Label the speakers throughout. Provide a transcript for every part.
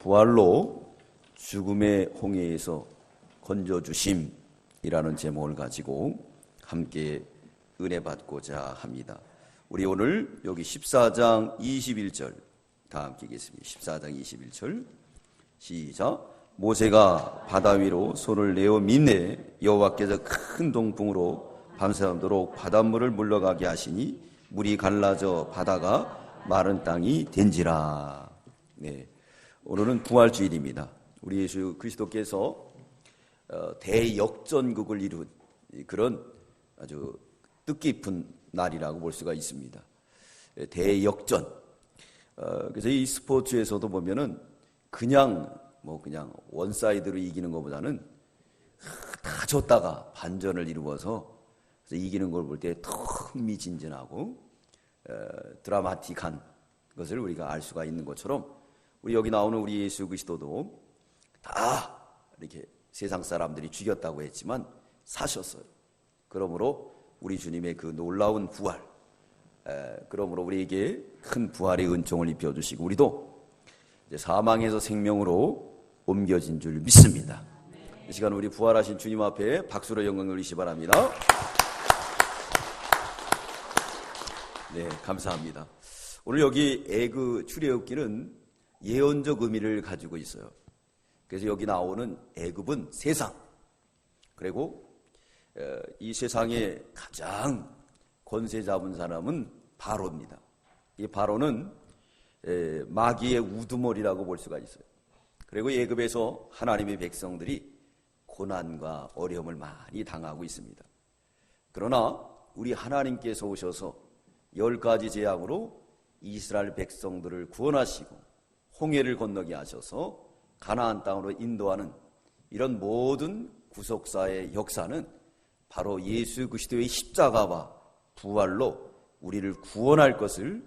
Speaker 1: 부활로 죽음의 홍해에서 건져주심이라는 제목을 가지고 함께 은혜 받고자 합니다. 우리 오늘 여기 14장 21절 다 함께 읽겠습니다. 14장 21절 시작. 모세가 바다 위로 손을 내어 민내 여호와께서 큰 동풍으로 밤새도록 바닷물을 물러가게 하시니 물이 갈라져 바다가 마른 땅이 된지라. 네, 오늘은 부활주일입니다. 우리 예수 그리스도께서 대역전극을 이룬 그런 아주 뜻깊은 날이라고 볼 수가 있습니다. 대역전. 그래서 이 스포츠에서도 보면은 그냥 원사이드로 이기는 것보다는 다 졌다가 반전을 이루어서 이기는 걸 볼 때 더 흥미진진하고 드라마틱한 것을 우리가 알 수가 있는 것처럼 우리 여기 나오는 우리 예수 그리스도도 다 이렇게 세상 사람들이 죽였다고 했지만 사셨어요. 그러므로 우리 주님의 그 놀라운 부활, 그러므로 우리에게 큰 부활의 은총을 입혀주시고 우리도 이제 사망에서 생명으로 옮겨진 줄 믿습니다. 이 시간 우리 부활하신 주님 앞에 박수로 영광 돌리시 바랍니다. 네, 감사합니다. 오늘 여기 애그 출애굽기는 예언적 의미를 가지고 있어요. 그래서 여기 나오는 애굽은 세상, 그리고 이 세상에 가장 권세 잡은 사람은 바로입니다. 이 바로는 마귀의 우두머리라고 볼 수가 있어요. 그리고 애굽에서 하나님의 백성들이 고난과 어려움을 많이 당하고 있습니다. 그러나 우리 하나님께서 오셔서 10가지 재앙으로 이스라엘 백성들을 구원하시고 홍해를 건너게 하셔서 가나안 땅으로 인도하는 이런 모든 구속사의 역사는 바로 예수 그리스도의 십자가와 부활로 우리를 구원할 것을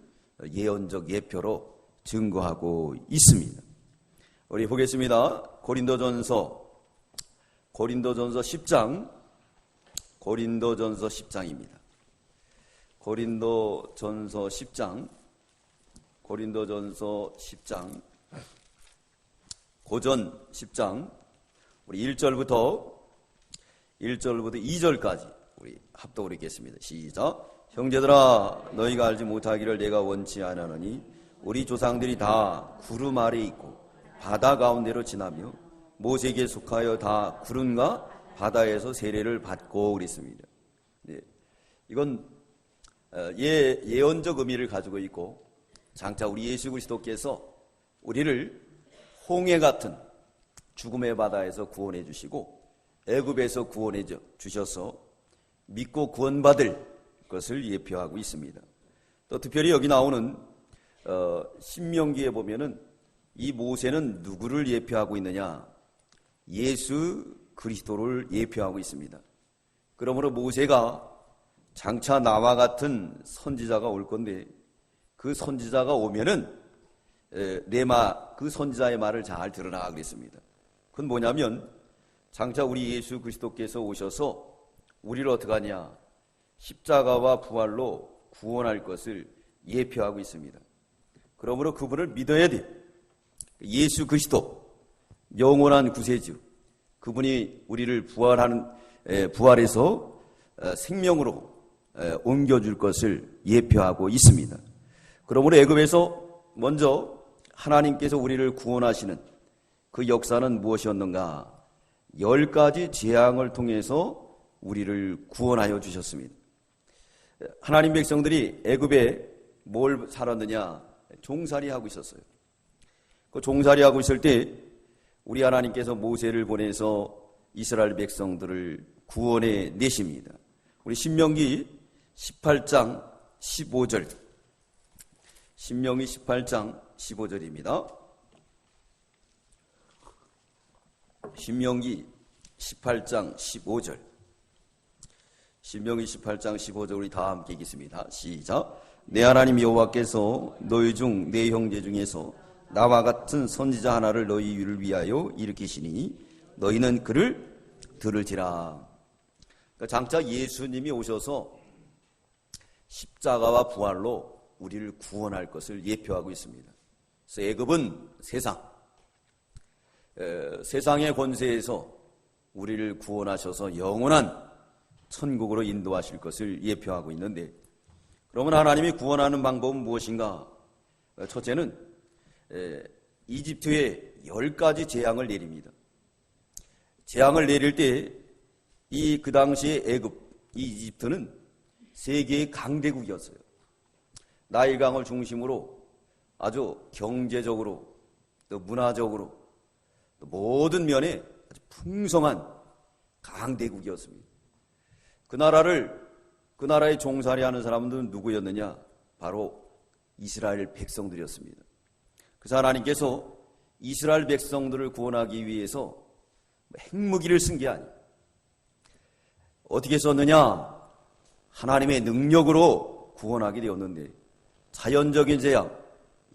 Speaker 1: 예언적 예표로 증거하고 있습니다. 우리 보겠습니다. 고린도전서 10장, 고린도전서 10장입니다. 고린도전서 10장, 고전 10장, 우리 1절부터 2절까지 우리 합독으로 읽겠습니다. 시작. 형제들아, 너희가 알지 못하기를 내가 원치 아니하노니 우리 조상들이 다 구름 아래 있고 바다 가운데로 지나며 모세에게 속하여 다 구름과 바다에서 세례를 받고 그랬습니다. 네, 이건 예언적 의미를 가지고 있고 장차 우리 예수 그리스도께서 우리를 홍해 같은 죽음의 바다에서 구원해 주시고 애굽에서 구원해 주셔서 믿고 구원받을 것을 예표하고 있습니다. 또 특별히 여기 나오는 신명기에 보면은 이 모세는 누구를 예표하고 있느냐? 예수 그리스도를 예표하고 있습니다. 그러므로 모세가 장차 나와 같은 선지자가 올 건데 그 선지자가 오면은 그 선지자의 말을 잘 들으라 그랬습니다. 그건 뭐냐면 장차 우리 예수 그리스도께서 오셔서 우리를 어떻게 하냐? 십자가와 부활로 구원할 것을 예표하고 있습니다. 그러므로 그분을 믿어야 돼. 예수 그리스도, 영원한 구세주, 그분이 우리를 부활해서 생명으로 옮겨줄 것을 예표하고 있습니다. 그러므로 애굽에서 먼저 하나님께서 우리를 구원하시는 그 역사는 무엇이었는가? 10가지 재앙을 통해서 우리를 구원하여 주셨습니다. 하나님 백성들이 애굽에 뭘 살았느냐? 종살이하고 있었어요. 그 종살이하고 있을 때 우리 하나님께서 모세를 보내서 이스라엘 백성들을 구원해 내십니다. 우리 신명기 18장 15절, 신명기 18장 15절입니다. 신명기 18장 15절, 신명기 18장 15절 우리 다 함께 읽겠습니다. 시작. 내 하나님 여호와께서 너희 중 내 형제 중에서 나와 같은 선지자 하나를 너희를 위하여 일으키시니 너희는 그를 들을지라. 그러니까 장차 예수님이 오셔서 십자가와 부활로 우리를 구원할 것을 예표하고 있습니다. 그래서 애굽은 세상, 세상의 권세에서 우리를 구원하셔서 영원한 천국으로 인도하실 것을 예표하고 있는데, 그러면 하나님이 구원하는 방법은 무엇인가? 첫째는 이집트에 10가지 재앙을 내립니다. 재앙을 내릴 때 그 당시에 이 이집트는 세계의 강대국이었어요. 나일강을 중심으로 아주 경제적으로 또 문화적으로 또 모든 면에 아주 풍성한 강대국이었습니다. 그 나라에 종살이 하는 사람들은 누구였느냐? 바로 이스라엘 백성들이었습니다. 그래서 하나님께서 이스라엘 백성들을 구원하기 위해서 핵무기를 쓴 게 아니에요. 어떻게 썼느냐? 하나님의 능력으로 구원하게 되었는데, 자연적인 재앙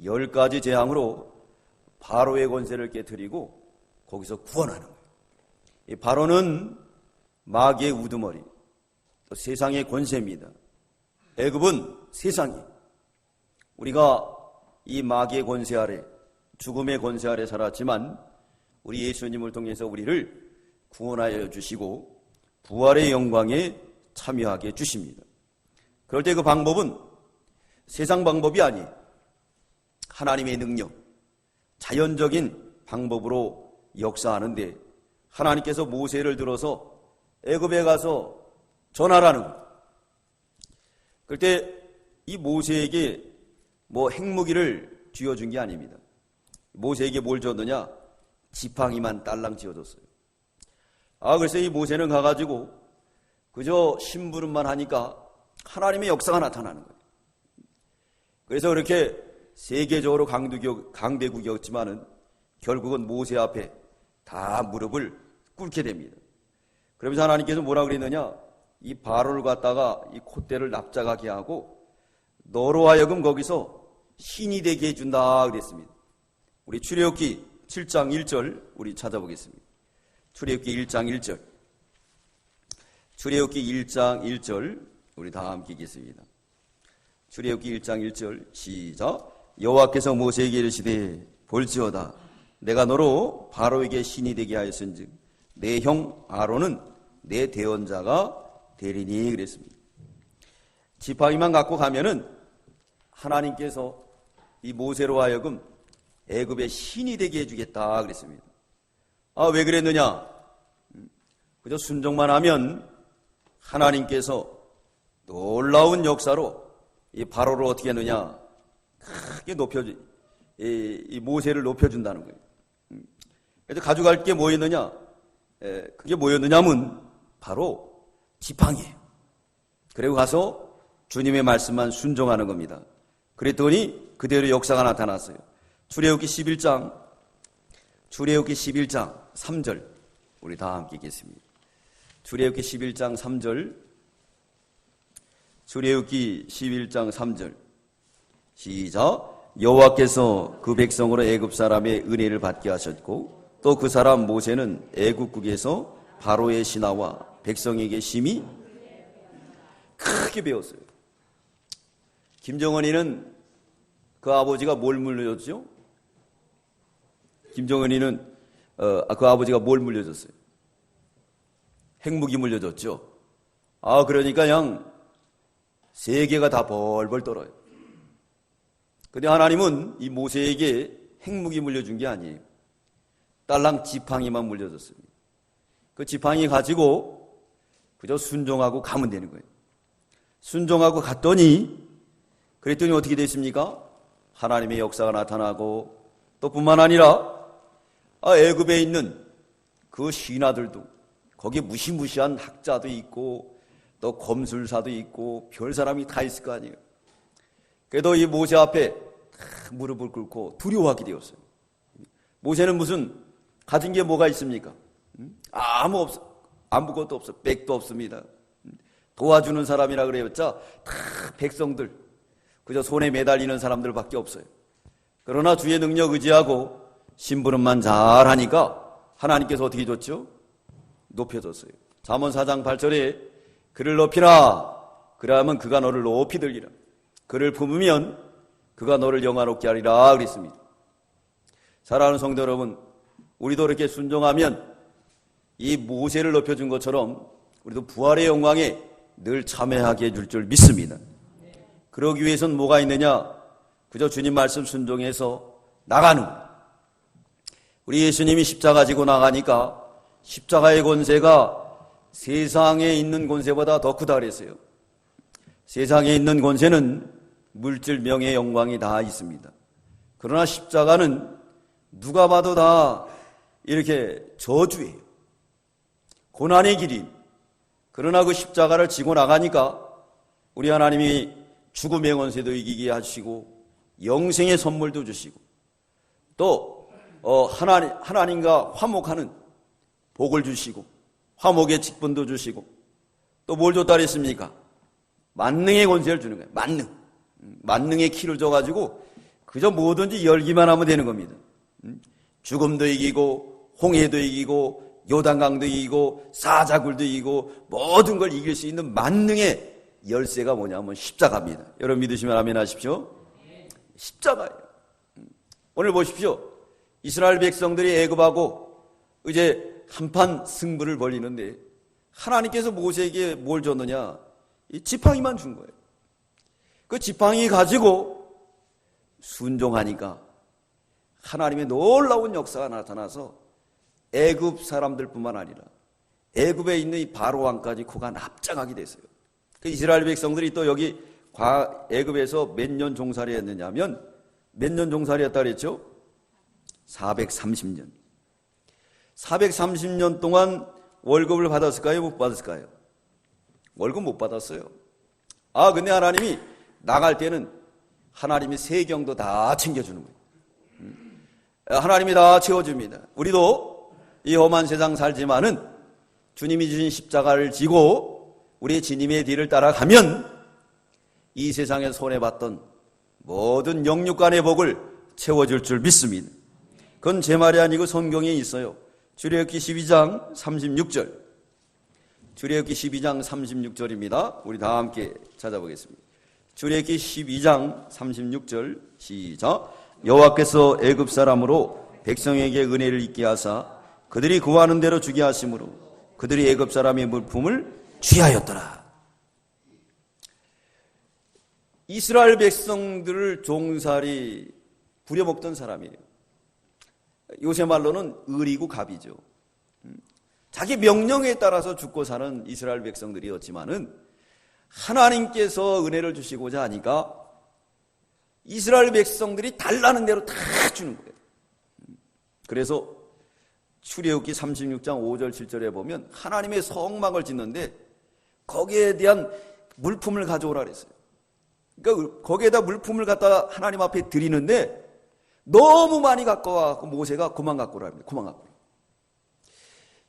Speaker 1: 10가지 재앙으로 바로의 권세를 깨뜨리고 거기서 구원하는 거예요. 이 바로는 마귀의 우두머리, 또 세상의 권세입니다. 애굽은 세상이에요. 우리가 이 마귀의 권세 아래, 죽음의 권세 아래 살았지만 우리 예수님을 통해서 우리를 구원하여 주시고 부활의 영광에 참여하게 해주십니다. 그럴 때 그 방법은 세상 방법이 아니에요. 하나님의 능력, 자연적인 방법으로 역사하는데, 하나님께서 모세를 들어서 애굽에 가서 전하라는 거예요. 그럴 때 이 모세에게 핵무기를 쥐어준 게 아닙니다. 모세에게 뭘 줬느냐? 지팡이만 딸랑 쥐어줬어요. 그래서 이 모세는 가가지고 그저 심부름만 하니까 하나님의 역사가 나타나는 거예요. 그래서 그렇게 세계적으로 강대국이었지만은 결국은 모세 앞에 다 무릎을 꿇게 됩니다. 그러면서 하나님께서 뭐라 그랬느냐? 이 바로를 갖다가 이 콧대를 납작하게 하고 너로 하여금 거기서 신이 되게 해준다 그랬습니다. 우리 출애굽기 7장 1절 우리 찾아보겠습니다. 출애굽기 1장 1절. 출애굽기 1장 1절 우리 다 함께 읽겠습니다. 출애굽기 1장 1절 시작. 여호와께서 모세에게 이르시되 볼지어다 내가 너로 바로에게 신이 되게 하였은즉 내 형 아론은 내 대언자가 되리니 그랬습니다. 지팡이만 갖고 가면은 하나님께서 이 모세로 하여금 애굽의 신이 되게 해주겠다 그랬습니다. 왜 그랬느냐? 그저 순종만 하면 하나님께서 놀라운 역사로 이 바로를 어떻게 했느냐? 크게 이 모세를 높여준다는 거예요. 그래서 가져갈 게 뭐였느냐? 그게 뭐였느냐면 바로 지팡이에요. 그리고 가서 주님의 말씀만 순종하는 겁니다. 그랬더니 그대로 역사가 나타났어요. 출애굽기 11장 3절 우리 다 함께 읽겠습니다. 출애굽기 11장 3절 출애굽기 11장 3절 시작. 여호와께서 그 백성으로 애굽 사람의 은혜를 받게 하셨고 또 그 사람 모세는 애굽국에서 바로의 신하와 백성에게 심히 크게 배웠어요. 김정은이는 그 아버지가 뭘 물려줬죠? 김정은이는 그 아버지가 뭘 물려줬어요? 핵무기 물려줬죠. 그러니까 그냥 세계가 다 벌벌 떨어요. 근데 하나님은 이 모세에게 핵무기 물려준 게 아니에요. 딸랑 지팡이만 물려줬습니다. 그 지팡이 가지고 그저 순종하고 가면 되는 거예요. 순종하고 갔더니 그랬더니 어떻게 됐습니까? 하나님의 역사가 나타나고 또 뿐만 아니라 애굽에 있는 그 신하들도 거기에 무시무시한 학자도 있고 또 검술사도 있고 별 사람이 다 있을 거 아니에요. 그래도 이 모세 앞에 무릎을 꿇고 두려워하게 되었어요. 모세는 무슨 가진 게 뭐가 있습니까? 아무것도 없어. 백도 없습니다. 도와주는 사람이라 그래봤자 다 백성들, 그저 손에 매달리는 사람들밖에 없어요. 그러나 주의 능력 의지하고 심부름만 잘하니까 하나님께서 어떻게 줬죠? 높여줬어요. 잠언 4장 8절에 그를 높이라. 그러면 그가 너를 높이 들리라. 그를 품으면 그가 너를 영화롭게 하리라 그랬습니다. 사랑하는 성도 여러분, 우리도 이렇게 순종하면 이 모세를 높여준 것처럼 우리도 부활의 영광에 늘 참여하게 해줄 줄 믿습니다. 그러기 위해서는 뭐가 있느냐? 그저 주님 말씀 순종해서 나가는 거예요. 우리 예수님이 십자가 지고 나가니까 십자가의 권세가 세상에 있는 권세보다 더 크다 그랬어요. 세상에 있는 권세는 물질, 명예, 영광이 다 있습니다. 그러나 십자가는 누가 봐도 다 이렇게 저주예요. 고난의 길이. 그러나 그 십자가를 지고 나가니까 우리 하나님이 죽음의 권세도 이기게 하시고 영생의 선물도 주시고 또 하나님과 화목하는 복을 주시고 화목의 직분도 주시고 또 뭘 줬다 그랬습니까? 만능의 권세를 주는 거예요. 만능의 키를 줘가지고 그저 뭐든지 열기만 하면 되는 겁니다. 죽음도 이기고 홍해도 이기고 요단강도 이기고 사자굴도 이기고 모든 걸 이길 수 있는 만능의 열쇠가 뭐냐면 십자가입니다. 여러분 믿으시면 아멘 하십시오. 십자가예요. 오늘 보십시오. 이스라엘 백성들이 애굽하고 이제 한판 승부를 벌이는데 하나님께서 모세에게 뭘 줬느냐? 이 지팡이만 준 거예요. 그 지팡이 가지고 순종하니까 하나님의 놀라운 역사가 나타나서 애굽 사람들뿐만 아니라 애굽에 있는 이 바로 왕까지 코가 납작하게 됐어요. 그 이스라엘 백성들이 또 여기 애굽에서 몇 년 종살이 했느냐면 몇 년 종살이 했다 그랬죠? 430년. 430년 동안 월급을 받았을까요? 못 받았을까요? 월급 못 받았어요. 근데 하나님이 나갈 때는 하나님이 세경도 다 챙겨주는 거예요. 하나님이 다 채워줍니다. 우리도 이 험한 세상 살지만은 주님이 주신 십자가를 지고 우리의 주님의 뒤를 따라가면 이 세상에 손해봤던 모든 영육간의 복을 채워줄 줄 믿습니다. 그건 제 말이 아니고 성경에 있어요. 출애굽기 12장 36절. 출애굽기 12장 36절입니다. 우리 다 함께 찾아보겠습니다. 출애굽기 12장 36절 시작. 여호와께서 애굽 사람으로 백성에게 은혜를 있게 하사 그들이 구하는 대로 주게 하심으로 그들이 애굽 사람의 물품을 취하였더라. 이스라엘 백성들을 종살이 부려먹던 사람이에요. 요새 말로는 을이고 갑이죠. 자기 명령에 따라서 죽고 사는 이스라엘 백성들이었지만은 하나님께서 은혜를 주시고자 하니까 이스라엘 백성들이 달라는 대로 다 주는 거예요. 그래서 출애굽기 36장 5절 7절에 보면 하나님의 성막을 짓는데 거기에 대한 물품을 가져오라 그랬어요. 그러니까 거기에다 물품을 갖다 하나님 앞에 드리는데 너무 많이 갖고 와서 모세가 그만 갖고 오라 합니다. 그만 갖고 오라.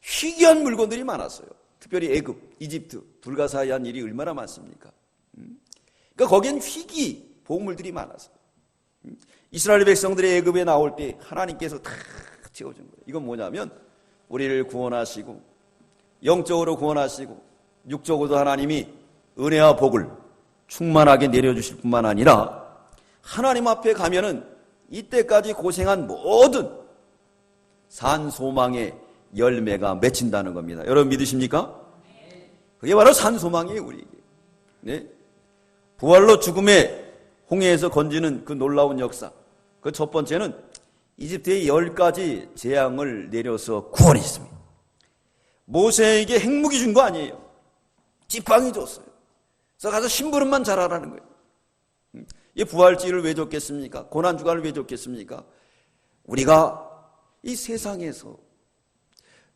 Speaker 1: 희귀한 물건들이 많았어요. 특별히 애굽, 이집트, 불가사의한 일이 얼마나 많습니까? 그러니까 거기엔 희귀 보물들이 많았어요. 이스라엘 백성들이 애굽에 나올 때 하나님께서 다 채워준 거예요. 이건 뭐냐면 우리를 구원하시고 영적으로 구원하시고 육적으로도 하나님이 은혜와 복을 충만하게 내려주실 뿐만 아니라 하나님 앞에 가면은 이때까지 고생한 모든 산 소망의 열매가 맺힌다는 겁니다. 여러분 믿으십니까? 그게 바로 산 소망이에요, 우리에게. 네? 부활로 죽음의 홍해에서 건지는 그 놀라운 역사. 그 첫 번째는 이집트의 10가지 재앙을 내려서 구원했습니다. 모세에게 핵무기 준 거 아니에요. 지팡이 줬어요. 그래서 가서 심부름만 잘하라는 거예요. 이 부활절을 왜 줬겠습니까? 고난주간을 왜 줬겠습니까? 우리가 이 세상에서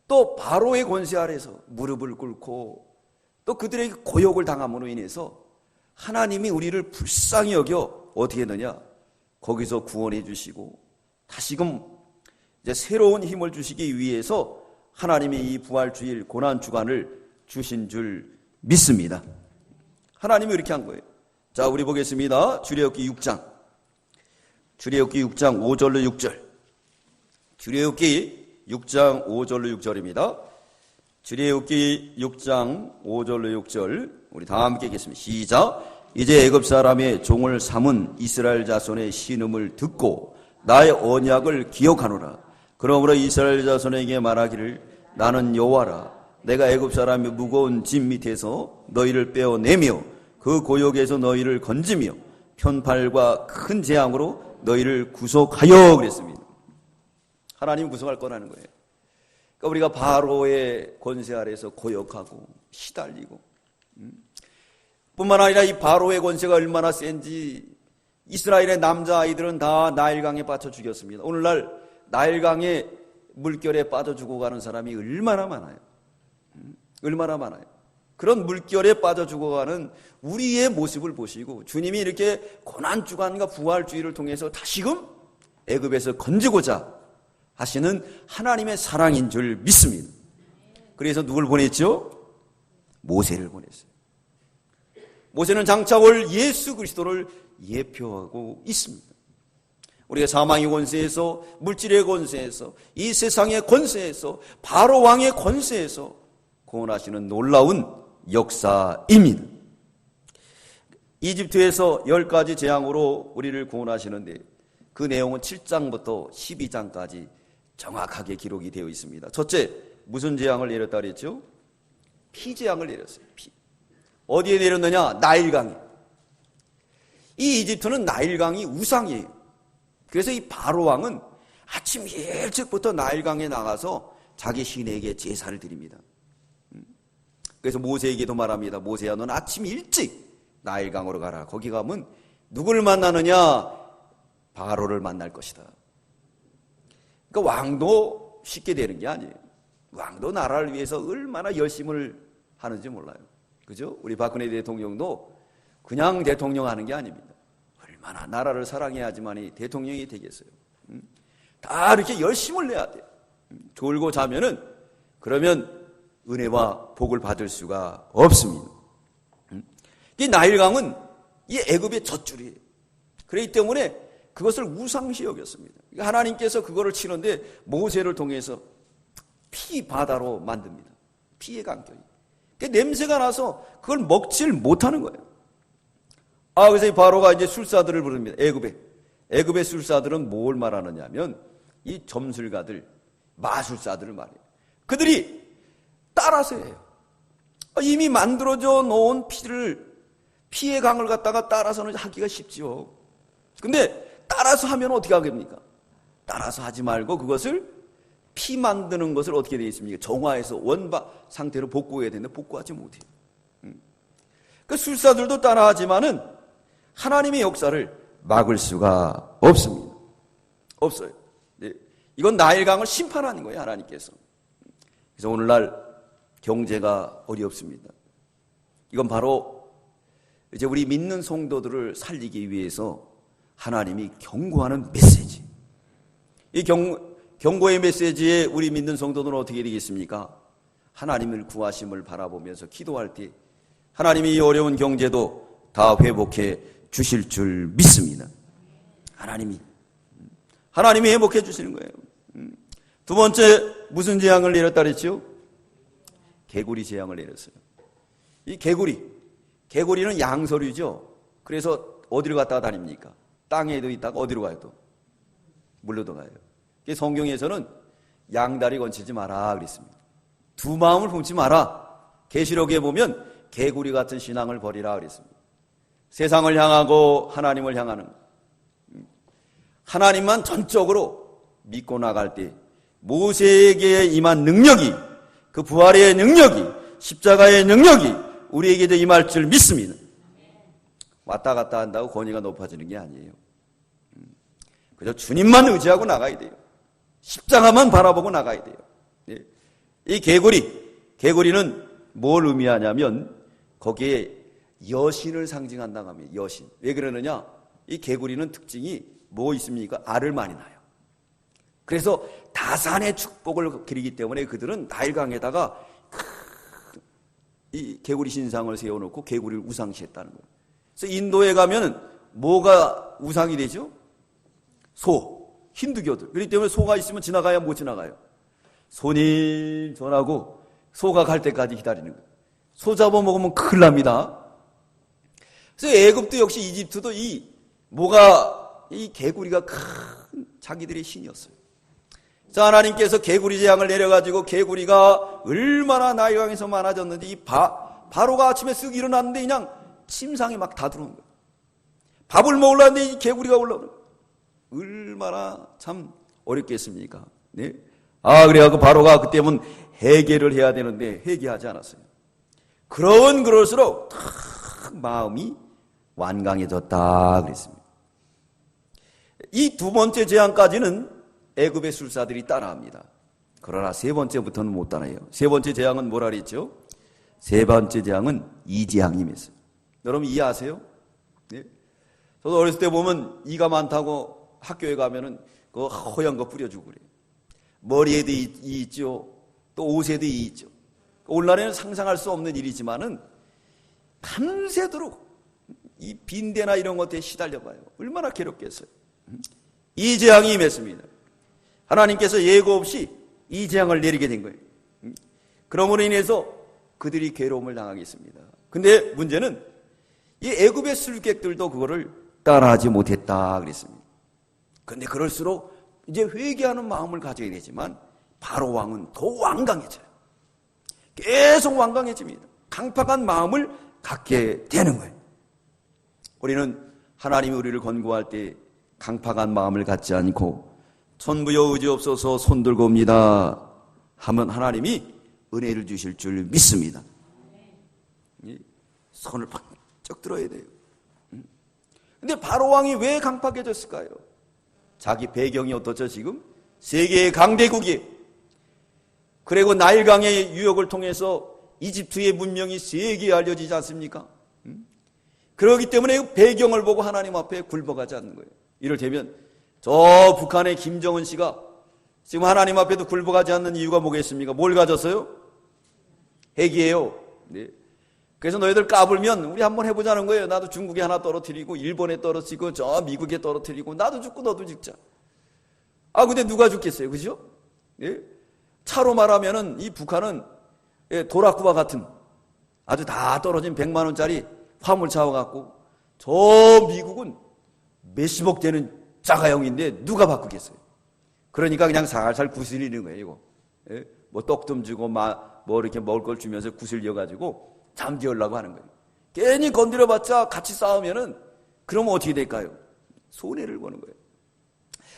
Speaker 1: 또 바로의 권세 아래서 무릎을 꿇고 또 그들에게 고욕을 당함으로 인해서 하나님이 우리를 불쌍히 여겨 어떻게 했느냐? 거기서 구원해 주시고 다시금 이제 새로운 힘을 주시기 위해서 하나님이 이 부활주일 고난주간을 주신 줄 믿습니다. 하나님이 이렇게 한 거예요. 자, 우리 보겠습니다. 출애굽기 6장 5절로 6절. 출애굽기 6장 5절로 6절입니다. 출애굽기 6장 5절로 6절. 우리 다 함께 읽겠습니다. 시작. 이제 애굽 사람의 종을 삼은 이스라엘 자손의 신음을 듣고 나의 언약을 기억하노라. 그러므로 이스라엘 자손에게 말하기를 나는 여호와라. 내가 애굽 사람의 무거운 짐 밑에서 너희를 빼어내며 그 고역에서 너희를 건지며 편팔과 큰 재앙으로 너희를 구속하여 그랬습니다. 하나님 구속할 거라는 거예요. 그러니까 우리가 바로의 권세 아래에서 고역하고 시달리고 뿐만 아니라 이 바로의 권세가 얼마나 센지 이스라엘의 남자아이들은 다 나일강에 빠져 죽였습니다. 오늘날 나일강의 물결에 빠져 죽어가는 사람이 얼마나 많아요. 얼마나 많아요. 그런 물결에 빠져 죽어가는 우리의 모습을 보시고 주님이 이렇게 고난주간과 부활주의를 통해서 다시금 애굽에서 건지고자 하시는 하나님의 사랑인 줄 믿습니다. 그래서 누굴 보냈죠? 모세를 보냈어요. 모세는 장차 올 예수 그리스도를 예표하고 있습니다. 우리가 사망의 권세에서, 물질의 권세에서, 이 세상의 권세에서, 바로 왕의 권세에서 구원하시는 놀라운 역사입니다. 이집트에서 10가지 재앙으로 우리를 구원하시는데 그 내용은 7장부터 12장까지 정확하게 기록이 되어 있습니다. 첫째, 무슨 재앙을 내렸다 그랬죠? 피 재앙을 내렸어요. 피. 어디에 내렸느냐? 나일강에. 이 이집트는 나일강이 우상이에요. 그래서 이 바로 왕은 아침 일찍부터 나일강에 나가서 자기 신에게 제사를 드립니다. 그래서 모세에게도 말합니다. 모세야, 넌 아침 일찍 나일강으로 가라. 거기 가면 누구를 만나느냐? 바로를 만날 것이다. 그러니까 왕도 쉽게 되는 게 아니에요. 왕도 나라를 위해서 얼마나 열심을 하는지 몰라요. 그죠? 우리 박근혜 대통령도 그냥 대통령 하는 게 아닙니다. 얼마나 나라를 사랑해야지만이 대통령이 되겠어요. 다 이렇게 열심을 내야 돼요. 졸고 자면은 그러면 은혜와 복을 받을 수가 없습니다. 이 나일강은 이 애굽의 젖줄이에요. 그렇기 때문에 그것을 우상시 여겼습니다. 하나님께서 그거를 치는데 모세를 통해서 피 바다로 만듭니다. 피의 강경이. 냄새가 나서 그걸 먹질 못하는 거예요. 그래서 이 바로가 이제 술사들을 부릅니다. 애굽의 술사들은 뭘 말하느냐면 이 점술가들, 마술사들을 말해요. 그들이 따라서 해요. 이미 만들어져 놓은 피의 강을 갖다가 따라서는 하기가 쉽지요. 근데 따라서 하면 어떻게 하겠습니까? 따라서 하지 말고 그것을 피 만드는 것을 어떻게 되어 있습니까? 정화해서 원바 상태로 복구해야 되는데 복구하지 못해요. 그 술사들도 따라하지만은 하나님의 역사를 막을 수가 없습니다. 없어요. 네. 이건 나일강을 심판하는 거예요, 하나님께서. 그래서 오늘날 경제가 어렵습니다. 이건 바로 이제 우리 믿는 성도들을 살리기 위해서 하나님이 경고하는 메시지. 이 경고의 메시지에 우리 믿는 성도들은 어떻게 되겠습니까? 하나님을 구하심을 바라보면서 기도할 때 하나님이 이 어려운 경제도 다 회복해 주실 줄 믿습니다. 하나님이 회복해 주시는 거예요. 두 번째, 무슨 재앙을 내렸다 그랬죠? 개구리 재앙을 내렸어요. 이 개구리는 양서류죠. 그래서 어디로 갔다가 다닙니까? 땅에도 있다가 어디로 가요 또? 물로도 가요. 성경에서는 양다리 건치지 마라 그랬습니다. 두 마음을 품지 마라. 계시록에 보면 개구리 같은 신앙을 버리라 그랬습니다. 세상을 향하고 하나님을 향하는 하나님만 전적으로 믿고 나갈 때 모세에게 임한 능력이, 그 부활의 능력이, 십자가의 능력이 우리에게도 임할 줄 믿습니다. 왔다 갔다 한다고 권위가 높아지는 게 아니에요. 그저 주님만 의지하고 나가야 돼요. 십자가만 바라보고 나가야 돼요. 이 개구리는 뭘 의미하냐면 거기에 여신을 상징한다고 합니다. 여신. 왜 그러느냐? 이 개구리는 특징이 뭐 있습니까? 알을 많이 낳아요. 그래서 다산의 축복을 기리기 때문에 그들은 나일강에다가 이 개구리 신상을 세워놓고 개구리를 우상시했다는 거예요. 그래서 인도에 가면 뭐가 우상이 되죠? 소, 힌두교들. 그렇기 때문에 소가 있으면 지나가야 못 지나가요. 손님 전하고 소가 갈 때까지 기다리는 거예요. 소 잡아먹으면 큰일 납니다. 그래서 애굽도 역시 이집트도 이 개구리가 큰 자기들의 신이었어요. 자, 하나님께서 개구리 재앙을 내려가지고 개구리가 얼마나 나일강에서 많아졌는지 이 바로가 아침에 쓱 일어났는데 그냥 침상에 막 다 들어오는 거예요. 밥을 먹으려고 했는데 이 개구리가 올라오는 거예요. 얼마나 참 어렵겠습니까? 네? 그래갖고 바로가 그때면 회개를 해야 되는데 회개하지 않았어요. 그럴수록 탁 마음이 완강해졌다 그랬습니다. 이 두 번째 재앙까지는 애굽의 술사들이 따라합니다. 그러나 세 번째부터는 못 따라해요. 세 번째 재앙은 뭐라 그랬죠? 세 번째 재앙은 이재앙임이었어요. 여러분 이해하세요? 네? 저도 어렸을 때 보면 이가 많다고 학교에 가면은 그 허연 거 뿌려주고 그래요. 머리에도 이 있죠. 또 옷에도 이 있죠. 오늘날에는 상상할 수 없는 일이지만은 밤새도록 이 빈대나 이런 것들에 시달려봐요. 얼마나 괴롭겠어요. 이 재앙이 임했습니다. 하나님께서 예고 없이 이 재앙을 내리게 된 거예요. 그러므로 인해서 그들이 괴로움을 당하겠습니다. 근데 문제는 이 애굽의 술객들도 그거를 따라하지 못했다 그랬습니다. 근데 그럴수록 이제 회개하는 마음을 가져야 되지만 바로 왕은 더 완강해져요. 계속 완강해집니다. 강팍한 마음을 갖게 되는 거예요. 우리는 하나님이 우리를 권고할 때 강팍한 마음을 갖지 않고 천부여 의지없어서 손들고 옵니다 하면 하나님이 은혜를 주실 줄 믿습니다. 손을 번쩍 들어야 돼요. 근데 바로 왕이 왜 강팍해졌을까요? 자기 배경이 어떻죠 지금? 세계의 강대국이에요. 그리고 나일강의 유역을 통해서 이집트의 문명이 세계에 알려지지 않습니까? 그렇기 때문에 배경을 보고 하나님 앞에 굴복하지 않는 거예요. 이를테면 저 북한의 김정은 씨가 지금 하나님 앞에도 굴복하지 않는 이유가 뭐겠습니까? 뭘 가졌어요? 핵이에요. 네. 그래서 너희들 까불면 우리 한번 해보자는 거예요. 나도 중국에 하나 떨어뜨리고 일본에 떨어뜨리고 저 미국에 떨어뜨리고 나도 죽고 너도 죽자. 근데 누가 죽겠어요? 그죠? 네. 차로 말하면은 이 북한은 도라쿠와 같은 아주 다 떨어진 100만 원짜리 화물차와 같고 저 미국은 몇십억 되는 자가용인데 누가 바꾸겠어요? 그러니까 그냥 살살 구슬리는 거예요, 이거. 예? 뭐 떡 좀 주고 뭐 이렇게 먹을 걸 주면서 구슬려가지고 잠재우려고 하는 거예요. 괜히 건드려봤자 같이 싸우면은 그러면 어떻게 될까요? 손해를 보는 거예요.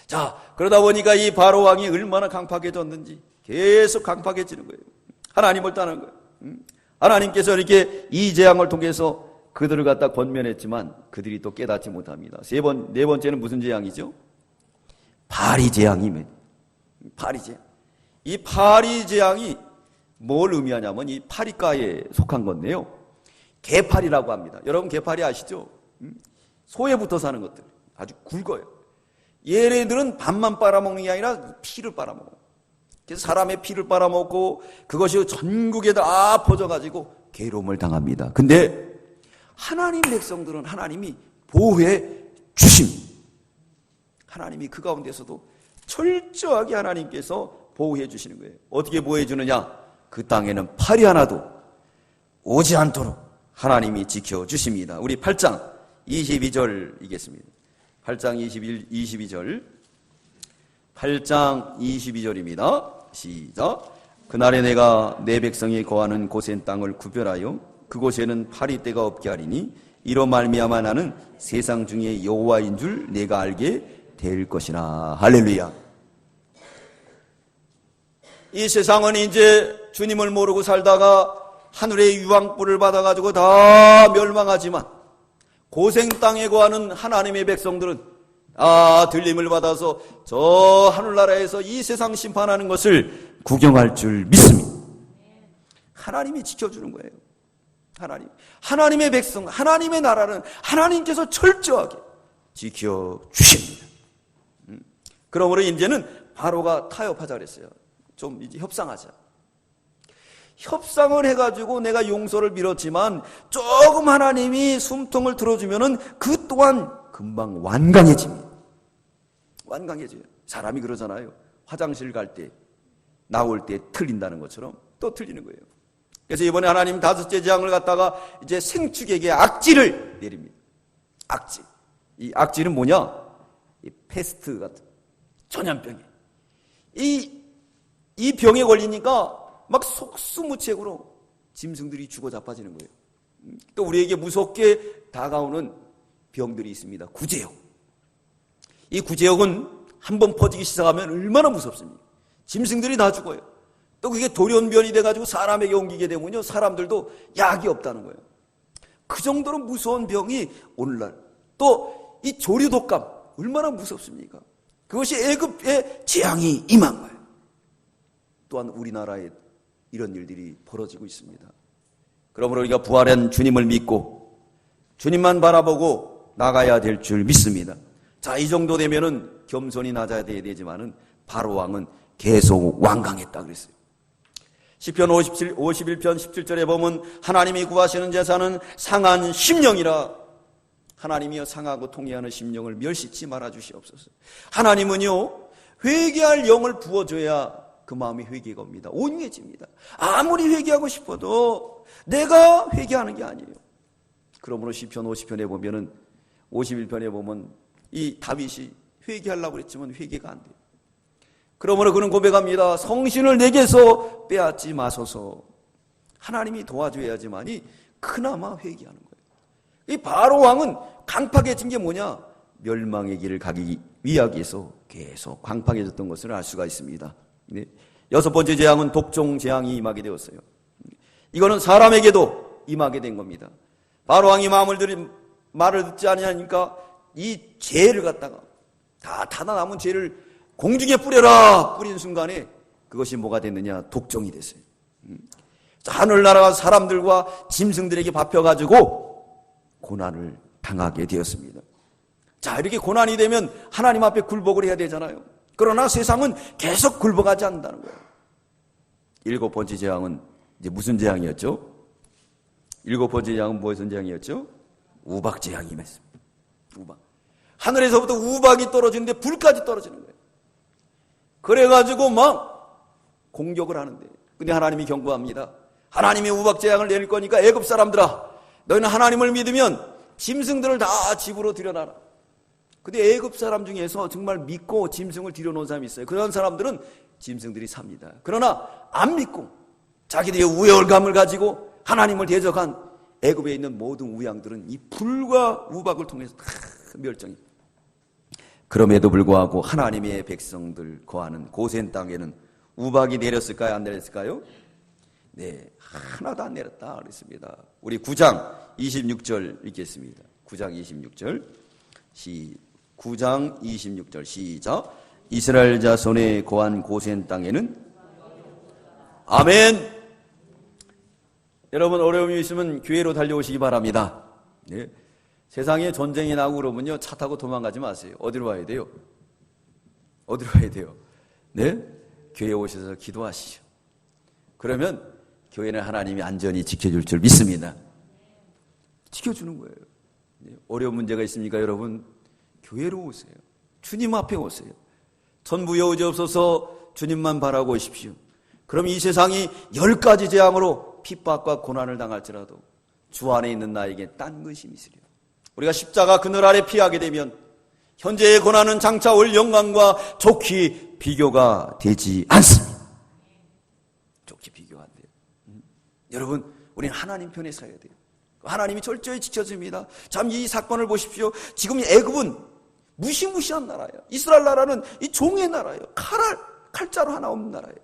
Speaker 1: 자, 그러다 보니까 이 바로 왕이 얼마나 강팍해졌는지 계속 강팍해지는 거예요. 하나님을 떠나는 거예요. 하나님께서 이렇게 이 재앙을 통해서 그들을 갖다 권면했지만 그들이 또 깨닫지 못합니다. 네 번째는 무슨 재앙이죠? 파리 재앙입니다. 파리 재앙. 이 파리 재앙이 뭘 의미하냐면 이 파리과에 속한 건데요. 개파리라고 합니다. 여러분 개파리 아시죠? 소에 붙어 사는 것들. 아주 굵어요. 얘네들은 밥만 빨아먹는 게 아니라 피를 빨아먹어요. 그래서 사람의 피를 빨아먹고 그것이 전국에 다 퍼져가지고 괴로움을 당합니다. 근데 하나님 백성들은 하나님이 보호해 주십니다. 하나님이 그 가운데서도 철저하게 하나님께서 보호해 주시는 거예요. 어떻게 보호해 주느냐? 그 땅에는 파리 하나도 오지 않도록 하나님이 지켜주십니다. 우리 8장 22절이겠습니다. 8장 22절 8장 22절입니다. 시작. 그날에 내가 내 백성이 거하는 고센 땅을 구별하여 그곳에는 파리떼가 없게 하리니 이로 말미암아 나는 세상 중에 여호와인 줄 내가 알게 될 것이나. 할렐루야. 이 세상은 이제 주님을 모르고 살다가 하늘의 유황불을 받아가지고 다 멸망하지만 고생 땅에 거하는 하나님의 백성들은 들림을 받아서 저 하늘나라에서 이 세상 심판하는 것을 구경할 줄 믿습니다. 하나님이 지켜주는 거예요. 하나님의 백성, 하나님의 나라는 하나님께서 철저하게 지켜주십니다. 그러므로 이제는 바로가 타협하자 그랬어요. 좀 이제 협상하자. 협상을 해가지고 내가 용서를 빌었지만 조금 하나님이 숨통을 들어주면은 그 또한 금방 완강해집니다. 완강해져요. 사람이 그러잖아요. 화장실 갈 때, 나올 때 틀린다는 것처럼 또 틀리는 거예요. 그래서 이번에 하나님 다섯째 재앙을 갖다가 이제 생축에게 악지를 내립니다. 악지. 이 악지는 뭐냐? 이 패스트 같은 전염병이에요. 이 병에 걸리니까 막 속수무책으로 짐승들이 죽어 자빠지는 거예요. 또 우리에게 무섭게 다가오는 병들이 있습니다. 구제역. 이 구제역은 한번 퍼지기 시작하면 얼마나 무섭습니까? 짐승들이 다 죽어요. 또 그게 돌연변이 돼가지고 사람에게 옮기게 되면요, 사람들도 약이 없다는 거예요. 그 정도로 무서운 병이 오늘날, 또 이 조류독감 얼마나 무섭습니까? 그것이 애굽의 재앙이 임한 거예요. 또한 우리나라에 이런 일들이 벌어지고 있습니다. 그러므로 우리가 부활한 주님을 믿고 주님만 바라보고 나가야 될 줄 믿습니다. 자, 이 정도 되면은 겸손히 낮아야 되지만은 바로 왕은 계속 완강했다 그랬어요. 시편 51편 17절에 보면 하나님이 구하시는 제사는 상한 심령이라. 하나님이여 상하고 통회하는 심령을 멸시치 말아 주시옵소서. 하나님은요, 회개할 영을 부어줘야 그 마음이 회개가 옵니다. 온유해집니다. 아무리 회개하고 싶어도 내가 회개하는 게 아니에요. 그러므로 시편 50편에 보면은 51편에 보면 이 다윗이 회개하려고 그랬지만 회개가 안 돼요. 그러므로 그는 고백합니다. 성신을 내게서 빼앗지 마소서. 하나님이 도와줘야지만이 그나마 회개하는 거예요. 이 바로 왕은 강팍해진 게 뭐냐? 멸망의 길을 가기 위하기 위해서 계속 강팍해졌던 것을 알 수가 있습니다. 네. 여섯 번째 재앙은 독종 재앙이 임하게 되었어요. 이거는 사람에게도 임하게 된 겁니다. 바로 왕이 말을 듣지 않으니까 이 죄를 갖다가 다 타다 남은 죄를 공중에 뿌린 순간에 그것이 뭐가 됐느냐? 독종이 됐어요. 하늘나라가 사람들과 짐승들에게 밟혀가지고 고난을 당하게 되었습니다. 자, 이렇게 고난이 되면 하나님 앞에 굴복을 해야 되잖아요. 그러나 세상은 계속 굴복하지 않는다는 거예요. 일곱 번째 재앙은 이제 무슨 재앙이었죠? 일곱 번째 재앙은 무슨 재앙이었죠? 우박 재앙이 임했습니다. 우박. 하늘에서부터 우박이 떨어지는데 불까지 떨어지는 거예요. 그래가지고 막 공격을 하는데, 근데 하나님이 경고합니다. 하나님이 우박 재앙을 내릴 거니까 애굽 사람들아, 너희는 하나님을 믿으면 짐승들을 다 집으로 들여놔라. 근데 애굽 사람 중에서 정말 믿고 짐승을 들여놓은 사람이 있어요. 그런 사람들은 짐승들이 삽니다. 그러나 안 믿고 자기들의 우열감을 가지고 하나님을 대적한 애굽에 있는 모든 우양들은 이 불과 우박을 통해서 다 멸종이. 그럼에도 불구하고 하나님의 백성들 거하는 고센 땅에는 우박이 내렸을까요? 안 내렸을까요? 네, 하나도 안 내렸다 그랬습니다. 우리 9장 26절 읽겠습니다. 9장 26절 9장 26절 시작. 이스라엘 자손의 거한 고센 땅에는 아멘. 여러분 어려움이 있으면 교회로 달려오시기 바랍니다. 네. 세상에 전쟁이 나고 그러면요, 차 타고 도망가지 마세요. 어디로 와야 돼요? 어디로 와야 돼요? 네? 교회에 오셔서 기도하시죠. 그러면 교회는 하나님이 안전히 지켜줄 줄 믿습니다. 지켜주는 거예요. 어려운 문제가 있습니까, 여러분? 교회로 오세요. 주님 앞에 오세요. 전부 여우지 없어서 주님만 바라고 오십시오. 그럼 이 세상이 10가지 재앙으로 핍박과 고난을 당할지라도 주 안에 있는 나에게 딴 것이 있으리라. 우리가 십자가 그늘 아래 피하게 되면 현재의 고난은 장차 올 영광과 좋게 비교가 되지 않습니다. 좋게 비교가 안 돼요. 여러분, 우리는 하나님 편에 서야 돼요. 하나님이 철저히 지켜줍니다. 참 이 사건을 보십시오. 지금 애굽은 무시무시한 나라예요. 이스라엘 나라는 이 종의 나라예요. 칼자루 하나 없는 나라예요.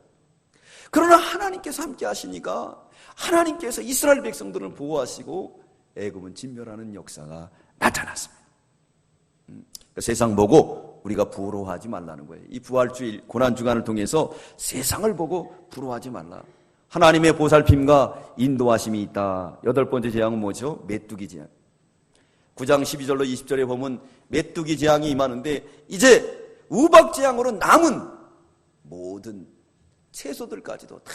Speaker 1: 그러나 하나님께서 함께 하시니까 하나님께서 이스라엘 백성들을 보호하시고 애굽은 진멸하는 역사가 나타났습니다. 세상 보고 우리가 부러워하지 말라는 거예요. 이 부활주일 고난주간을 통해서 세상을 보고 부러워하지 말라. 하나님의 보살핌과 인도하심이 있다. 여덟 번째 재앙은 뭐죠? 메뚜기 재앙. 9장 12절로 20절에 보면 메뚜기 재앙이 임하는데 이제 우박 재앙으로 남은 모든 채소들까지도 다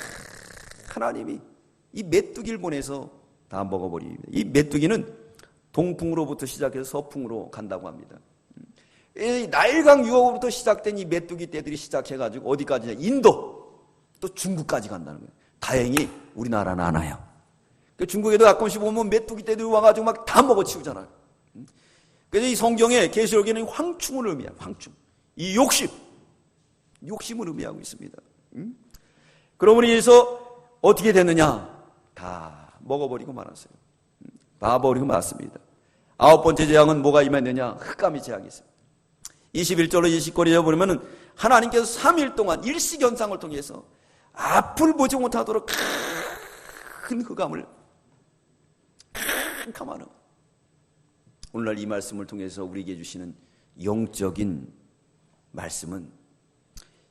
Speaker 1: 하나님이 이 메뚜기를 보내서 다 먹어버립니다. 이 메뚜기는 동풍으로부터 시작해서 서풍으로 간다고 합니다. 이 나일강 유업으로부터 시작된 이 메뚜기 떼들이 시작해가지고 어디까지냐? 인도 또 중국까지 간다는 거예요. 다행히 우리나라는 안 와요. 중국에도 가끔씩 보면 메뚜기 떼들이 와가지고 막 다 먹어치우잖아요. 그래서 이 성경에 계시록에는 황충을 의미해요. 황충. 이 욕심. 욕심을 의미하고 있습니다. 그러므로 인해서 어떻게 됐느냐? 다 먹어버리고 말았어요. 봐버리고 말았습니다. 9번째 재앙은 뭐가 임했느냐? 흑암이 재앙이 있습니다. 21절로 20절에 보면은 하나님께서 3일 동안 일시견상을 통해서 앞을 보지 못하도록 큰 흑암을, 캄캄한 흑암. 오늘날 이 말씀을 통해서 우리에게 주시는 영적인 말씀은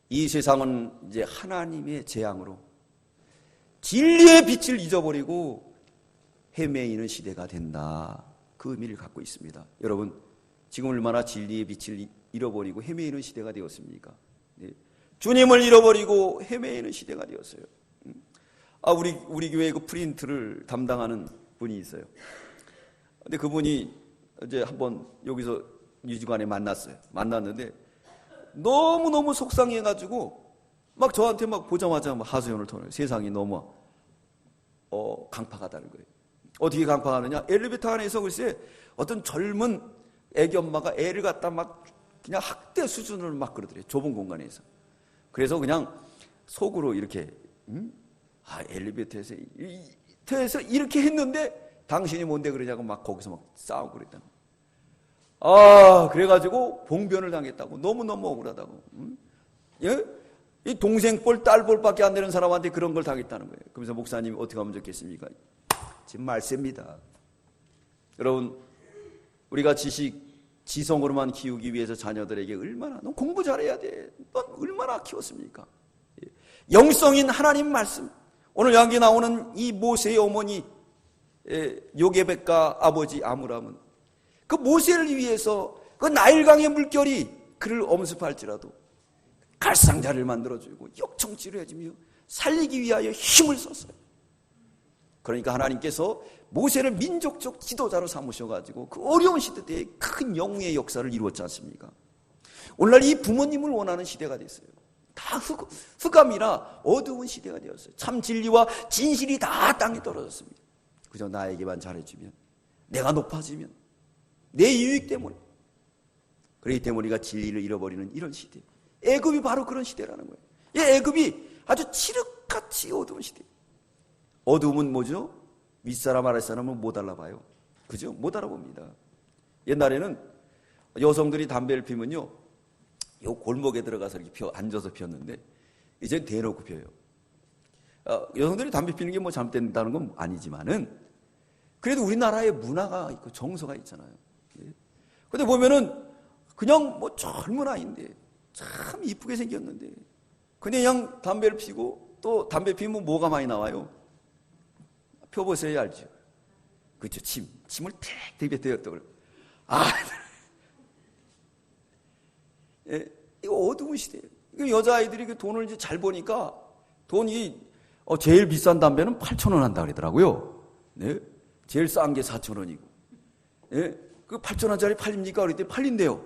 Speaker 1: 이 세상은 이제 하나님의 재앙으로 진리의 빛을 잊어버리고 헤매이는 시대가 된다. 그 의미를 갖고 있습니다. 여러분, 지금 얼마나 진리의 빛을 잃어버리고 헤매이는 시대가 되었습니까? 네. 주님을 잃어버리고 헤매이는 시대가 되었어요. 우리 교회 그 프린트를 담당하는 분이 있어요. 근데 그분이 이제 한번 여기서 유지관에 만났어요. 만났는데 너무너무 속상해가지고 막 저한테 막 보자마자 막 하소연을 터내요. 세상이 너무 강팍하다는 거예요. 어떻게 강팍하느냐? 엘리베이터 안에서 글쎄 어떤 젊은 애기 엄마가 애를 갖다 막 그냥 학대 수준으로 막 그러더래요. 좁은 공간에서. 그래서 그냥 속으로 이렇게 엘리베이터에서 이렇게 했는데 당신이 뭔데 그러냐고 막 거기서 막 싸우고 그랬다는 거예요. 그래가지고 봉변을 당했다고. 너무너무 억울하다고. 예? 이 동생 볼, 딸 볼밖에 안 되는 사람한테 그런 걸 당했다는 거예요. 그래서 목사님이 어떻게 하면 좋겠습니까? 지금 말씀입니다. 여러분, 우리가 지성으로만 키우기 위해서 자녀들에게 얼마나, 넌 공부 잘해야 돼. 넌 얼마나 키웠습니까? 영성인 하나님 말씀. 오늘 여기 나오는 이 모세의 어머니 요게벳과 아버지 아므람은 그 모세를 위해서 그 나일강의 물결이 그를 엄습할지라도 갈상자를 만들어주고 역청치를 해주며 살리기 위하여 힘을 썼어요. 그러니까 하나님께서 모세를 민족적 지도자로 삼으셔가지고 그 어려운 시대에 큰 영웅의 역사를 이루었지 않습니까? 오늘날 이 부모님을 원하는 시대가 됐어요. 다 흑암이라 어두운 시대가 되었어요. 참 진리와 진실이 다 땅에 떨어졌습니다. 그저 나에게만 잘해주면, 내가 높아지면, 내 유익 때문에. 그렇기 때문에 우리가 진리를 잃어버리는 이런 시대. 애굽이 바로 그런 시대라는 거예요. 이 애굽이 아주 칠흑같이 어두운 시대. 어두움은 뭐죠? 윗사람 아랫사람은 못 알아봐요. 그죠? 못 알아봅니다. 옛날에는 여성들이 담배를 피면요, 요 골목에 들어가서 이렇게 앉아서 피웠는데 이젠 대놓고 피워요. 여성들이 담배 피는 게 뭐 잘못된다는 건 아니지만은 그래도 우리나라의 문화가 있고 정서가 있잖아요. 근데 보면은 그냥 뭐 젊은 아이인데 참 이쁘게 생겼는데 그냥 담배를 피고, 또 담배 피면 뭐가 많이 나와요? 펴보셔야 알죠. 그렇죠. 침을 택 뱉어요. 이거 어두운 시대예요. 여자아이들이 그 돈을 이제 잘 버니까 돈이 제일 비싼 담배는 8,000원 한다 그러더라고요. 네? 제일 싼 게 4,000원이고. 네? 그 8,000원짜리 팔립니까? 그랬더니 팔린대요.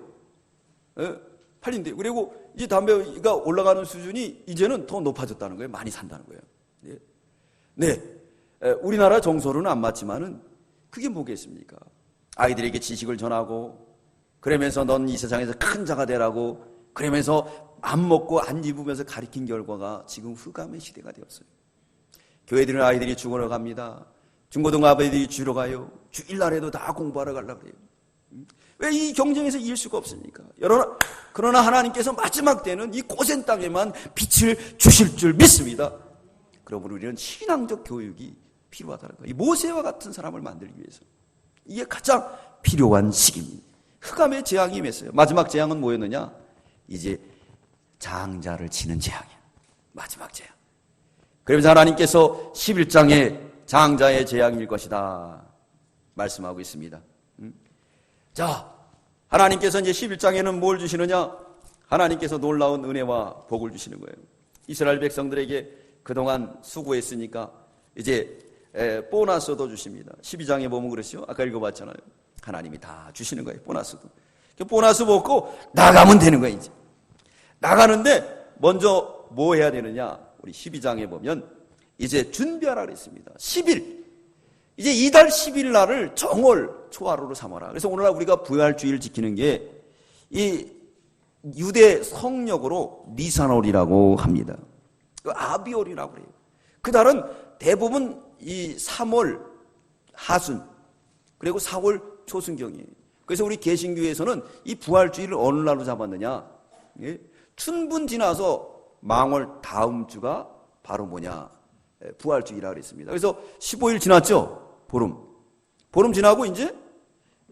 Speaker 1: 네? 팔린대요. 그리고 이제 담배가 올라가는 수준이 이제는 더 높아졌다는 거예요. 많이 산다는 거예요. 네. 네. 우리나라 정서로는 안 맞지만은 그게 뭐겠습니까? 아이들에게 지식을 전하고, 그러면서 넌 이 세상에서 큰 자가 되라고, 그러면서 안 먹고 안 입으면서 가리킨 결과가 지금 흑암의 시대가 되었어요. 교회들은 아이들이 죽으러 갑니다. 중고등 아이들이 주러 가요. 주일날에도 다 공부하러 가려고 그래요. 왜 이 경쟁에서 이길 수가 없습니까? 그러나 하나님께서 마지막 때는 이 고센 땅에만 빛을 주실 줄 믿습니다. 그러므로 우리는 신앙적 교육이 필요하다는 거예요. 이 모세와 같은 사람을 만들기 위해서. 이게 가장 필요한 시기입니다. 흑암의 재앙이 임했어요. 마지막 재앙은 뭐였느냐? 이제 장자를 치는 재앙이야. 마지막 재앙. 그러면서 하나님께서 11장에 장자의 재앙일 것이다 말씀하고 있습니다. 자, 하나님께서 이제 11장에는 뭘 주시느냐? 하나님께서 놀라운 은혜와 복을 주시는 거예요. 이스라엘 백성들에게 그동안 수고했으니까 이제 보너스도 주십니다. 12장에 보면 그렇죠. 아까 읽어봤잖아요. 하나님이 다 주시는 거예요. 보너스도. 보너스 먹고 나가면 되는 거예요. 이제 나가는데 먼저 뭐 해야 되느냐? 우리 12장에 보면 이제 준비하라 그랬습니다. 10일. 이제 이달 10일 날을 정월 초하루로 삼아라. 그래서 오늘날 우리가 부활주의를 지키는 게 이 유대 성역으로 니산월이라고 합니다. 아비월이라고 그래요. 그 달은 대부분 이 3월 하순 그리고 4월 초순경이에요. 그래서 우리 개신교에서는 이 부활주일을 어느 날로 잡았느냐? 예? 춘분 지나서 망월 다음 주가 바로 뭐냐? 부활주일이라 그랬습니다. 그래서 15일 지났죠? 보름 지나고 이제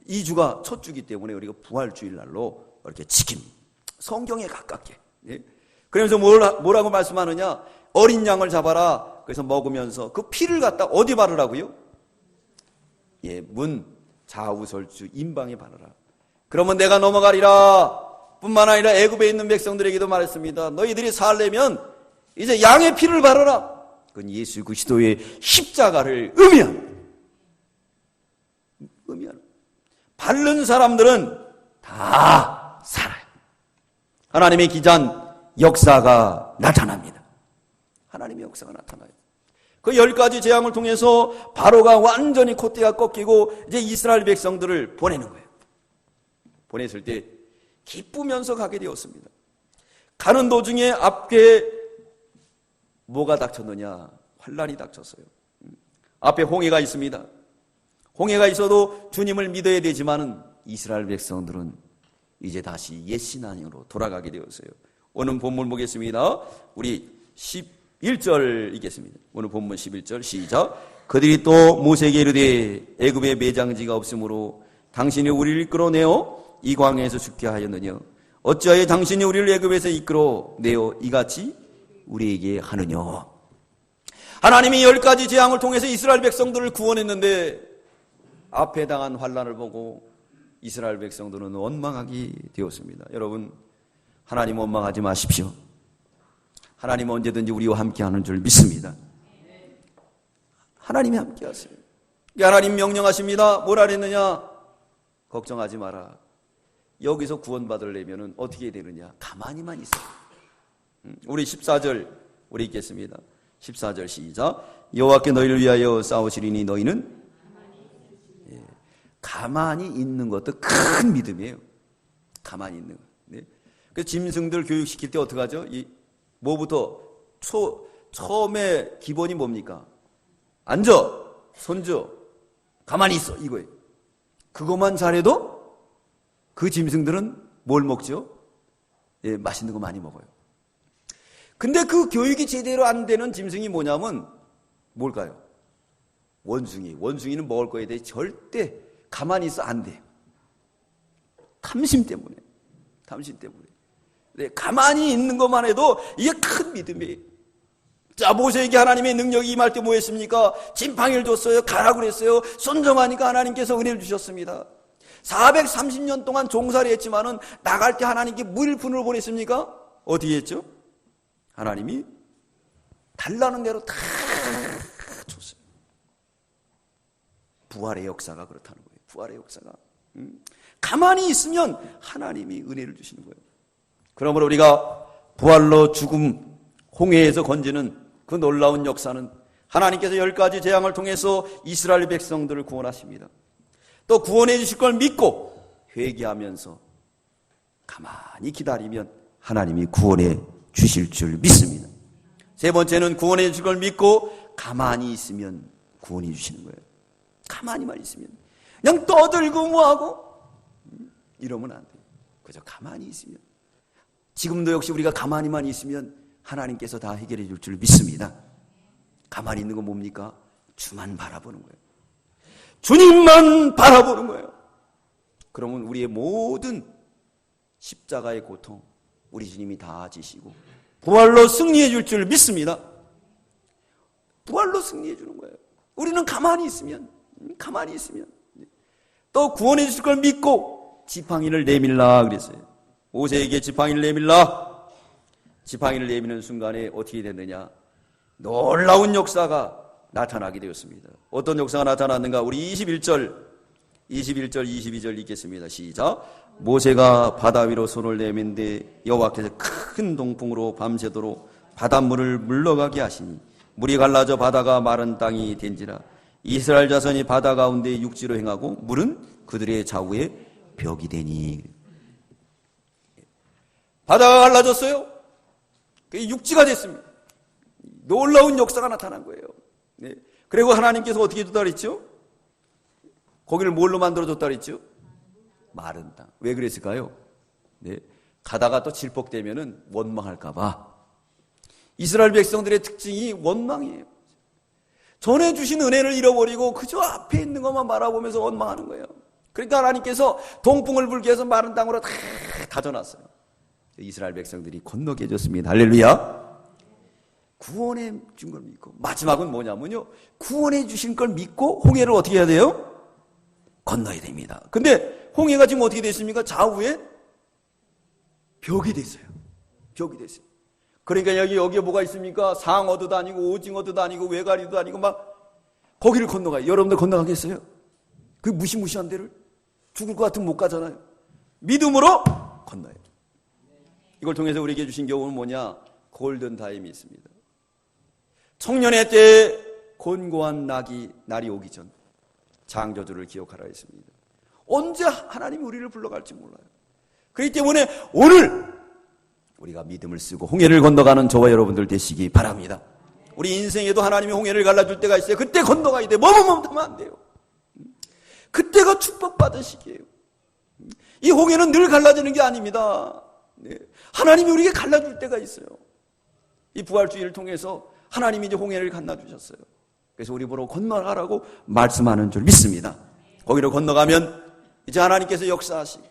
Speaker 1: 2주가 첫 주기 때문에 우리가 부활주일 날로 이렇게 지킵니다. 성경에 가깝게. 예? 그러면서 뭐라고 말씀하느냐? 어린 양을 잡아라. 그래서 먹으면서 그 피를 갖다 어디 바르라고요? 예, 문, 좌우, 설주, 임방에 바르라. 그러면 내가 넘어가리라. 뿐만 아니라 애굽에 있는 백성들에게도 말했습니다. 너희들이 살려면 이제 양의 피를 바르라. 그건 예수 그리스도의 십자가를 의미합니다. 바른 사람들은 다 살아요. 하나님의 기잔 역사가 나타납니다. 하나님의 역사가 나타나요. 그 10가지 재앙을 통해서 바로가 완전히 콧대가 꺾이고 이제 이스라엘 백성들을 보내는 거예요. 보냈을 때 기쁘면서 가게 되었습니다. 가는 도중에 앞에 뭐가 닥쳤느냐? 환란이 닥쳤어요. 앞에 홍해가 있습니다. 홍해가 있어도 주님을 믿어야 되지만은 이스라엘 백성들은 이제 다시 옛 신앙으로 돌아가게 되었어요. 오늘 본문 보겠습니다. 우리 11절 읽겠습니다. 오늘 본문 11절 시작. 그들이 또 모세에게 이르되 애굽에 매장지가 없으므로 당신이 우리를 이끌어내어 이 광야에서 죽게 하였느냐? 어찌하여 당신이 우리를 애굽에서 이끌어내어 이같이 우리에게 하느냐? 하나님이 10가지 재앙을 통해서 이스라엘 백성들을 구원했는데 앞에 당한 환란을 보고 이스라엘 백성들은 원망하게 되었습니다. 여러분, 하나님 원망하지 마십시오. 하나님 언제든지 우리와 함께하는 줄 믿습니다. 하나님이 함께하세요. 하나님 명령하십니다. 뭐라 그랬느냐? 걱정하지 마라. 여기서 구원받으려면 어떻게 되느냐? 가만히만 있어요. 우리 14절 우리 읽겠습니다. 14절 시작. 여호와께 너희를 위하여 싸우시리니 너희는 가만히 있는 것도 큰 믿음이에요. 가만히 있는 것. 네. 그래서 짐승들 교육시킬 때 어떻게 하죠? 뭐부터 처음에 기본이 뭡니까? 앉아, 손줘, 가만히 있어 이거예요. 그것만 잘해도 그 짐승들은 뭘 먹죠? 예, 맛있는 거 많이 먹어요. 근데 그 교육이 제대로 안 되는 짐승이 뭐냐면 뭘까요? 원숭이. 원숭이는 먹을 거에 대해 절대 가만히 있어 안 돼요. 탐심 때문에. 네, 가만히 있는 것만 해도 이게 큰 믿음이에요. 자, 모세에게 하나님의 능력이 임할 때 뭐 했습니까? 지팡이를 줬어요. 가라고 그랬어요. 순종하니까 하나님께서 은혜를 주셨습니다. 430년 동안 종살이 했지만은 나갈 때 하나님께 물분을 보냈습니까? 어떻게 했죠? 하나님이 달라는 대로 다 줬어요. 부활의 역사가 그렇다는 거예요. 부활의 역사가. 가만히 있으면 하나님이 은혜를 주시는 거예요. 그러므로 우리가 부활로 죽음 홍해에서 건지는 그 놀라운 역사는 하나님께서 10가지 재앙을 통해서 이스라엘 백성들을 구원하십니다. 또 구원해 주실 걸 믿고 회개하면서 가만히 기다리면 하나님이 구원해 주실 줄 믿습니다. 세 번째는 구원해 주실 걸 믿고 가만히 있으면 구원해 주시는 거예요. 가만히만 있으면 그냥 떠들고 뭐하고 이러면 안 돼요. 그저 가만히 있으면 지금도 역시 우리가 가만히만 있으면 하나님께서 다 해결해 줄 줄 믿습니다. 가만히 있는 건 뭡니까? 주만 바라보는 거예요. 주님만 바라보는 거예요. 그러면 우리의 모든 십자가의 고통 우리 주님이 다 지시고 부활로 승리해 줄 줄 믿습니다. 부활로 승리해 주는 거예요. 우리는 가만히 있으면 또 구원해 주실 걸 믿고 지팡이를 내밀라 그랬어요. 모세에게 지팡이를 내밀라. 지팡이를 내미는 순간에 어떻게 됐느냐? 놀라운 역사가 나타나게 되었습니다. 어떤 역사가 나타났는가? 우리 21절, 22절 읽겠습니다. 시작. 모세가 바다 위로 손을 내민데 여호와께서 큰 동풍으로 밤새도록 바닷물을 물러가게 하시니 물이 갈라져 바다가 마른 땅이 된지라. 이스라엘 자손이 바다 가운데 육지로 행하고 물은 그들의 좌우에 벽이 되니. 바다가 갈라졌어요. 그게 육지가 됐습니다. 놀라운 역사가 나타난 거예요. 네. 그리고 하나님께서 어떻게 줬다 그랬죠? 거기를 뭘로 만들어줬다 그랬죠? 마른 땅. 왜 그랬을까요? 네. 가다가 또 질퍽되면은 원망할까봐. 이스라엘 백성들의 특징이 원망이에요. 전해주신 은혜를 잃어버리고 그저 앞에 있는 것만 바라보면서 원망하는 거예요. 그러니까 하나님께서 동풍을 불게 해서 마른 땅으로 다 가져놨어요. 이스라엘 백성들이 건너게 해줬습니다. 할렐루야. 구원해 준 걸 믿고, 마지막은 뭐냐면요, 구원해 주신 걸 믿고 홍해를 어떻게 해야 돼요? 건너야 됩니다. 근데 홍해가 지금 어떻게 됐습니까? 좌우에 벽이 됐어요. 벽이 됐어요. 그러니까 여기에 뭐가 있습니까? 상어도 다니고 오징어도 다니고 외가리도 다니고 막 거기를 건너가요. 여러분들 건너가겠어요? 그 무시무시한 데를? 죽을 것 같으면 못 가잖아요. 믿음으로 건너요. 이걸 통해서 우리에게 주신 교훈은 뭐냐? 골든타임이 있습니다. 청년의 때에 곤고한 날이 오기 전 창조주를 기억하라 했습니다. 언제 하나님이 우리를 불러갈지 몰라요. 그렇기 때문에 오늘 우리가 믿음을 쓰고 홍해를 건너가는 저와 여러분들 되시기 바랍니다. 우리 인생에도 하나님이 홍해를 갈라줄 때가 있어요. 그때 건너가야 돼요. 머뭇머뭇하면 안 돼요. 그때가 축복받은 시기예요. 이 홍해는 늘 갈라지는 게 아닙니다. 네. 하나님이 우리에게 갈라줄 때가 있어요. 이 부활주의를 통해서 하나님이 이제 홍해를 갈라주셨어요. 그래서 우리 보러 건너가라고 말씀하는 줄 믿습니다. 거기로 건너가면 이제 하나님께서 역사하시고,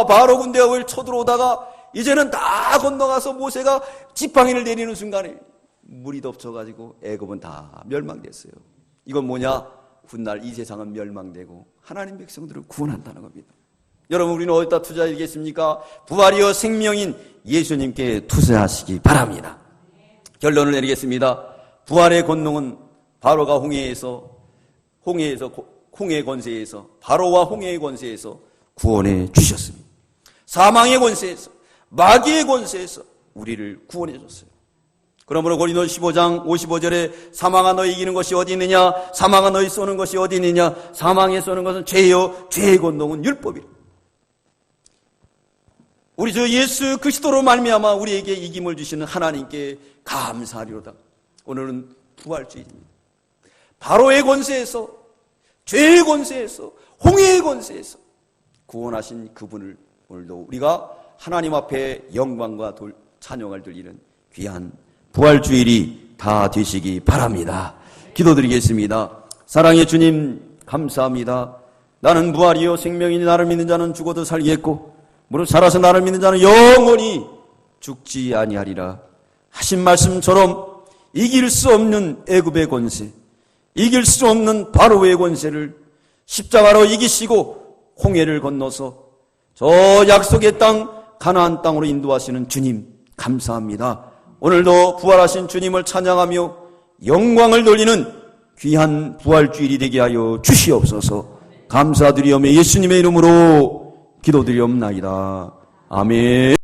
Speaker 1: 바로 군대가 쳐들어오다가 이제는 다 건너가서 모세가 지팡이를 내리는 순간에 물이 덮쳐가지고 애굽은 다 멸망됐어요. 이건 뭐냐? 훗날 이 세상은 멸망되고 하나님 백성들을 구원한다는 겁니다. 여러분, 우리는 어디다 투자하겠습니까? 부활이여 생명인 예수님께 투자하시기 바랍니다. 결론을 내리겠습니다. 부활의 권능은 바로가 홍해의 권세에서, 바로와 홍해의 권세에서 구원해 주셨습니다. 사망의 권세에서, 마귀의 권세에서 우리를 구원해 줬어요. 그러므로 고린도서 15장 55절에 사망아 너희 이기는 것이 어디 있느냐? 사망아 너희 쏘는 것이 어디 있느냐? 사망에 쏘는 것은 죄요, 죄의 권능은 율법이라. 우리 주 예수 그리스도로 말미암아 우리에게 이김을 주시는 하나님께 감사하리로다. 오늘은 부활주일입니다. 바로의 권세에서, 죄의 권세에서, 홍해의 권세에서 구원하신 그분을 오늘도 우리가 하나님 앞에 영광과 찬양을 드리는 귀한 부활주일이 다 되시기 바랍니다. 기도드리겠습니다. 사랑의 주님, 감사합니다. 나는 부활이요 생명이니 나를 믿는 자는 죽어도 살겠고 무릇 살아서 나를 믿는 자는 영원히 죽지 아니하리라 하신 말씀처럼 이길 수 없는 애굽의 권세, 이길 수 없는 바로의 권세를 십자가로 이기시고 홍해를 건너서 저 약속의 땅 가나안 땅으로 인도하시는 주님 감사합니다. 오늘도 부활하신 주님을 찬양하며 영광을 돌리는 귀한 부활주일이 되게 하여 주시옵소서. 감사드리오며 예수님의 이름으로 기도드리옵나이다. 아멘.